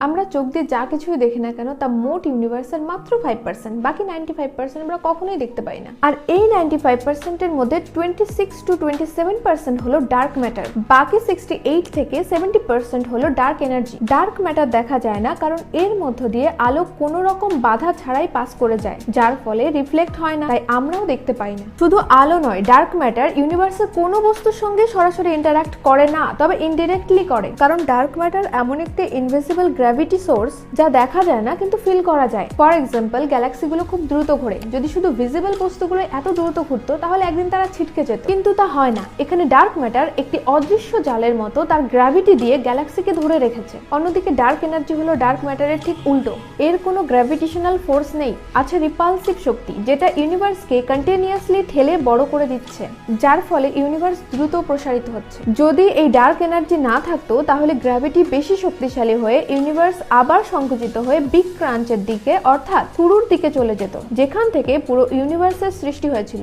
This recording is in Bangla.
আমরা চোখ দিয়ে যা কিছুই দেখি না কেন তা মোট ইউনিভার্সের মাত্র 5%, বাকি 95% আমরা কখনোই দেখতে পাই না। আর এই 95% এর মধ্যে 26 to 27% হলো ডার্ক ম্যাটার, বাকি 68 থেকে 70% হলো ডার্ক এনার্জি। ডার্ক ম্যাটার দেখা যায় না কারণ এর মধ্য দিয়ে আলো কোনো রকম বাধা ছাড়াই পাস করে যায়, যার ফলে রিফ্লেক্ট হয় না, তাই আমরাও দেখতে পাই না। শুধু আলো নয়, ডার্ক ম্যাটার ইউনিভার্সের কোনো বস্তুর সঙ্গে সরাসরি ইন্টারঅ্যাক্ট করে না, তবে ইনডিরেক্টলি করে, কারণ ডার্ক ম্যাটার এমন একটি ইনভিজিবল গ্র্যাভিটি সোর্স যা দেখা যায় না কিন্তু ফিল করা যায়। ফর এক্সাম্পল, গ্যালাক্সিগুলো খুব দ্রুত ঘোরে। যদি শুধু ভিজিবল বস্তুগুলো এত দ্রুত ঘুরতো তাহলে একদিন তারা ছিটকে যেত, কিন্তু তা হয় না। এখানে ডার্ক ম্যাটার একটি অদৃশ্য জালের মতো তার গ্র্যাভিটি দিয়ে গ্যালাক্সিকে ধরে রেখেছে। অন্যদিকে ডার্ক এনার্জি হলো ডার্ক ম্যাটারের ঠিক উল্টো। এর কোনো গ্র্যাভিটেশনাল ফোর্স নেই, আছে রিপালসিভ শক্তি, যেটা ইউনিভার্সকে কন্টিনিউয়াসলি ঠেলে বড় করে দিচ্ছে, যার ফলে ইউনিভার্স দ্রুত প্রসারিত হচ্ছে। যদি এই ডার্ক এনার্জি না থাকতো তাহলে গ্র্যাভিটি বেশি শক্তিশালী হয়ে ইউনিভার্স আবার সংকুচিত হয়ে বিগ ক্রাঞ্চের দিকে অর্থাৎ শুরুর দিকে চলে যেত, যেখান থেকে পুরো ইউনিভার্সের সৃষ্টি হয়েছিল।